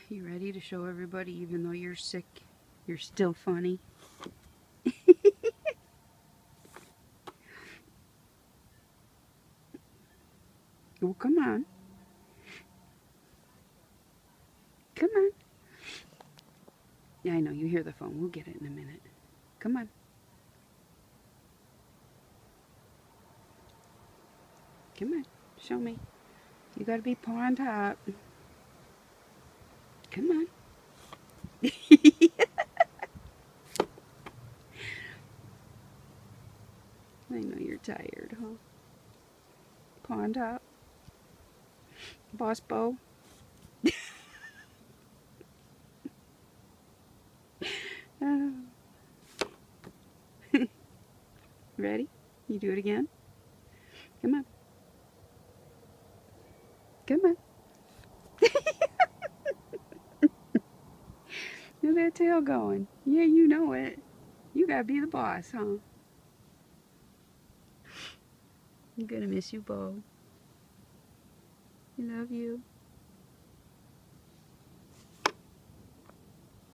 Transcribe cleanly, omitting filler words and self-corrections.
You ready to show everybody, even though you're sick, you're still funny? Oh, come on. Come on. Yeah, I know, you hear the phone. We'll get it in a minute. Come on. Come on. Show me. You gotta be paw on top. Come on. I know you're tired, huh? Paw on top. Boss Bo. Oh. Ready? You do it again? Come on. Come on. Look at that tail going. Yeah, you know it. You gotta be the boss, huh? I'm gonna miss you, Bo. I love you.